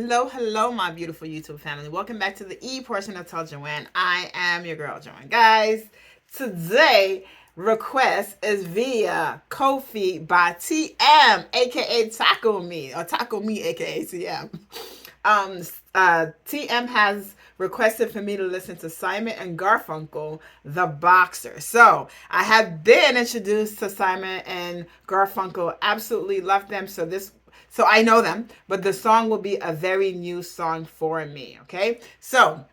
Hello, hello, my beautiful YouTube family. Welcome back to the E portion of Tell Joanne. I am your girl, Joanne. Guys, today request is via Kofi by TM, aka Taco Me, or Taco Me, aka TM. TM has requested for me to listen to Simon and Garfunkel, The Boxer. So I have been introduced to Simon and Garfunkel. Absolutely love them. So I know them, but the song will be a very new song for me. Okay. So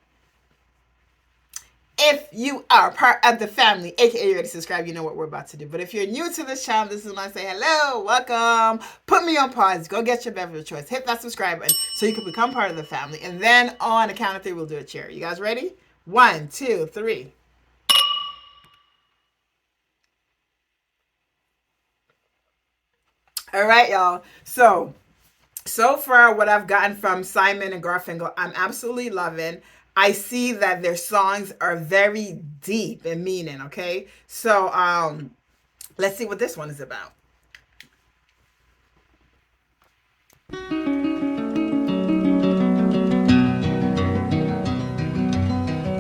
if you are part of the family, aka you already subscribed, you know what we're about to do. But if you're new to this channel, this is when I say hello, welcome. Put me on pause. Go get your beverage of choice. Hit that subscribe button so you can become part of the family. And then on the count of three, we'll do a cheer. You guys ready? 1, 2, 3. All right, y'all. So far, what I've gotten from Simon and Garfunkel, I'm absolutely loving. I see that their songs are very deep in meaning. Okay, so let's see what this one is about.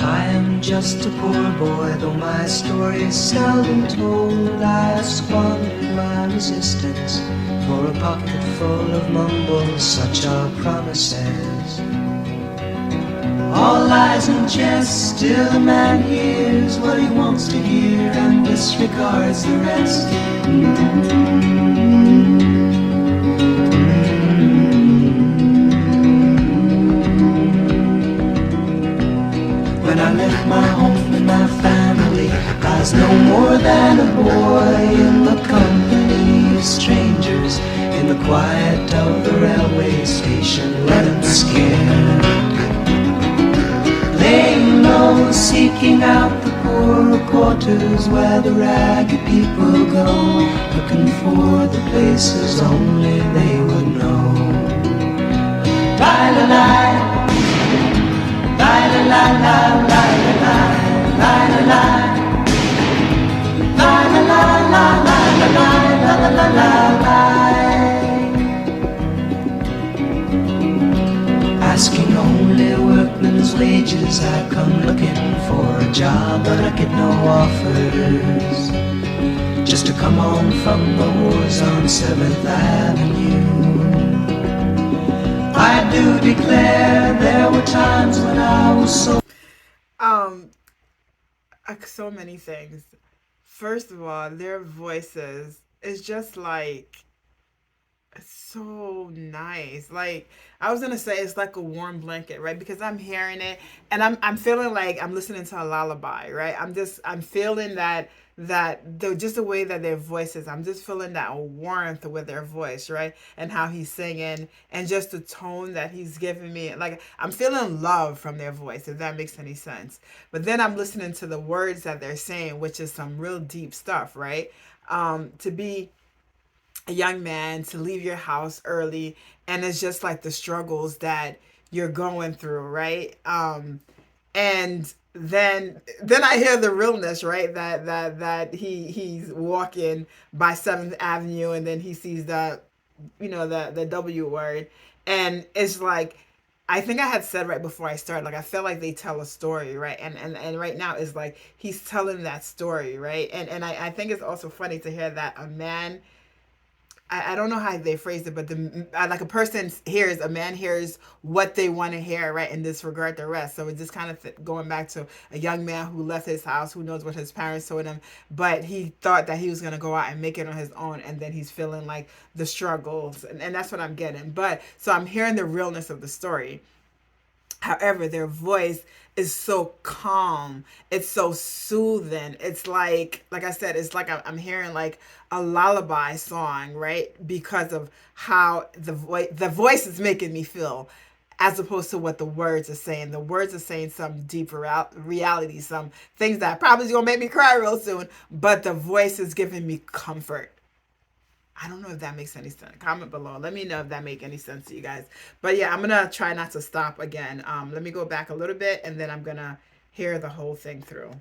I am just a poor boy, though my story is seldom told. I have squandered my resistance for a pocket full of mumbles, such are promises. All lies and jest, still a man hears what he wants to hear and disregards the rest. When I left my home and my family, I was no more than a boy in the company of strangers, in the quiet of the railway station, led and scared. Laying low, seeking out the poorer quarters where the ragged people go, looking for the places only they would know. Lie-la-lie, asking only workmen's wages, I come looking for a job, but I get no offers. Just to come home from the wars on 7th Avenue. I do declare there were times when I was So many things. First of all, their voices is just like so nice. Like I was gonna say, it's like a warm blanket, right? Because I'm hearing it and I'm feeling like I'm listening to a lullaby, right? I'm feeling just the way that their voices, I'm just feeling that warmth with their voice, right? And how he's singing and just the tone that he's giving me. Like I'm feeling love from their voice, if that makes any sense. But then I'm listening to the words that they're saying, which is some real deep stuff, right? To be a young man, to leave your house early, and it's just like the struggles that you're going through, right? And then I hear the realness, right? That he's walking by 7th Avenue, and then he sees the W word, and it's like, I think I had said right before I started, like I feel like they tell a story, right? And right now is like he's telling that story, right? And I think it's also funny to hear that a man, I don't know how they phrased it, but like a man hears what they want to hear, right, and disregard the rest. So it's just kind of going back to a young man who left his house, who knows what his parents told him, but he thought that he was going to go out and make it on his own, and then he's feeling like the struggles, and that's what I'm getting. But so I'm hearing the realness of the story. However, their voice is so calm. It's so soothing. It's like I said, it's like I'm hearing like a lullaby song, right? Because of how the voice is making me feel, as opposed to what the words are saying. The words are saying some deeper reality, some things that probably is gonna make me cry real soon. But the voice is giving me comfort. I don't know if that makes any sense. Comment below. Let me know if that make any sense to you guys. But yeah, I'm gonna try not to stop again. Let me go back a little bit, and then I'm gonna hear the whole thing through.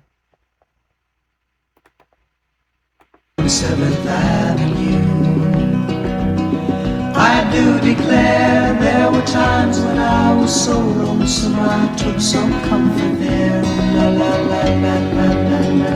7th Avenue. I do declare there were times when I was so lonesome, I took some comfort there. La la la la la la la.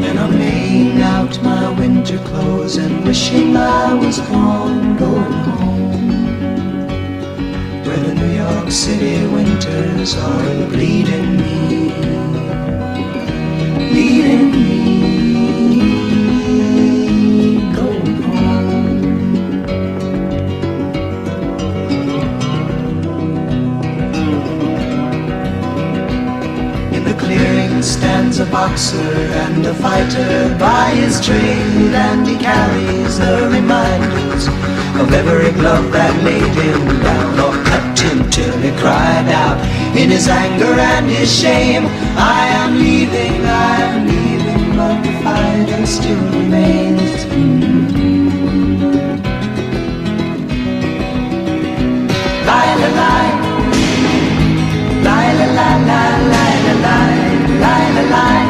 And I'm laying out my winter clothes and wishing I was gone, going home, where the New York City winters are bleeding me, leading me, going home. In the clearing stands a boxer and a fighter by his trade, and he carries the reminders of every glove that laid him down or cut him till he cried out in his anger and his shame, I am leaving, but the fighter still remains. Lie, lie, lie, lie, lie, lie, lie, lie, lie, lie, lie, lie.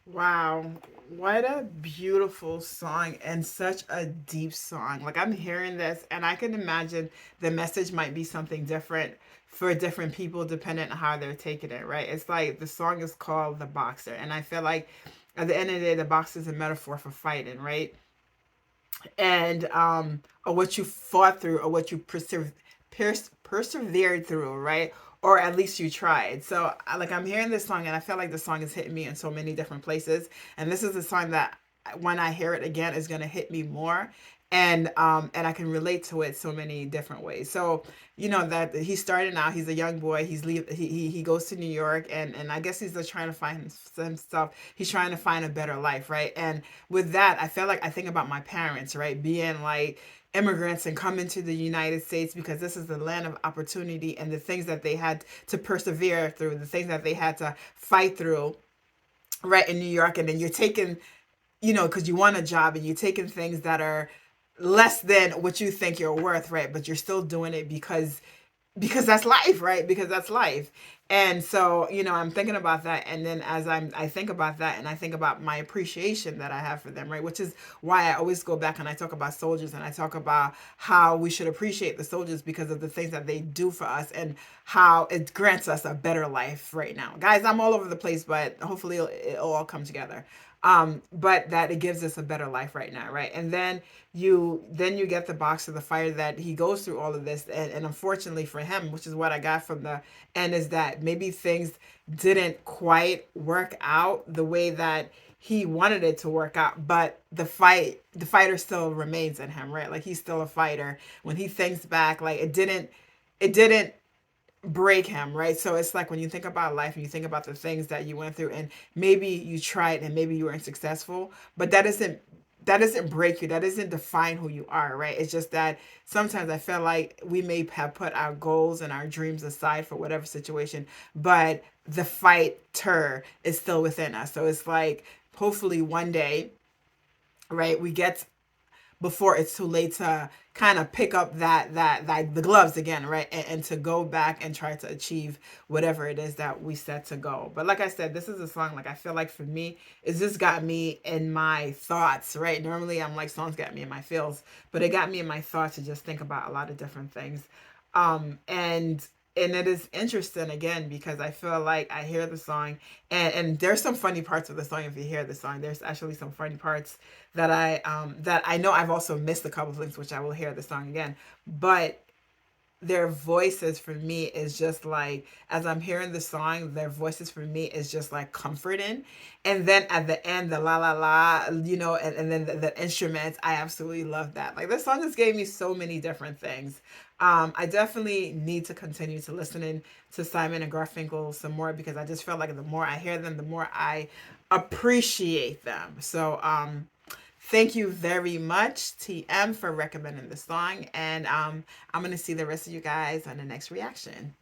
Wow, what a beautiful song and such a deep song. Like I'm hearing this and I can imagine the message might be something different for different people depending on how they're taking it, right? It's like the song is called The Boxer, and I feel like at the end of the day, the boxer is a metaphor for fighting, right? And or what you fought through or what you persevered through, right? Or at least you tried. So like I'm hearing this song and I feel like the song is hitting me in so many different places, and this is a song that when I hear it again is going to hit me more, and I can relate to it so many different ways. So that he's starting out, he's a young boy, he goes to New York, and I guess he's just trying to find some stuff, he's trying to find a better life, right? And with that I feel like I think about my parents, right, being like immigrants and coming to the United States because this is the land of opportunity, and the things that they had to persevere through, the things that they had to fight through, right, in New York. And then you're taking, because you want a job and you're taking things that are less than what you think you're worth, right? But you're still doing it because because that's life, right? Because that's life. And so, I'm thinking about that, and then as I think about that, and I think about my appreciation that I have for them, right? Which is why I always go back and I talk about soldiers, and I talk about how we should appreciate the soldiers because of the things that they do for us, and how it grants us a better life right now. Guys, I'm all over the place, but hopefully it'll all come together. But that it gives us a better life right now, right? And then you get the box of the fire that he goes through all of this, and unfortunately for him, which is what I got from the end, is that maybe things didn't quite work out the way that he wanted it to work out, but the fighter still remains in him, right? Like he's still a fighter. When he thinks back, like it didn't break him, right? So it's like when you think about life and you think about the things that you went through, and maybe you tried and maybe you weren't successful, but that doesn't break you. That doesn't define who you are, right? It's just that sometimes I feel like we may have put our goals and our dreams aside for whatever situation, but the fighter is still within us. So it's like hopefully one day, right, we get before it's too late to kind of pick up that the gloves again, right? And to go back and try to achieve whatever it is that we set to go. But like I said, this is a song, like I feel like for me, it's just got me in my thoughts, right? Normally I'm like, songs got me in my feels, but it got me in my thoughts to just think about a lot of different things. And it is interesting again because I feel like I hear the song, and there's some funny parts of the song. If you hear the song, there's actually some funny parts that I know I've also missed a couple of things, which I will hear the song again. But their voices for me is just like, as I'm hearing the song, their voices for me is just like comforting. And then at the end, the la la la, and then the instruments, I absolutely love that. Like this song just gave me so many different things. I definitely need to continue to listening to Simon and Garfunkel some more because I just feel like the more I hear them, the more I appreciate them. So thank you very much, TM, for recommending the song. And I'm going to see the rest of you guys on the next reaction.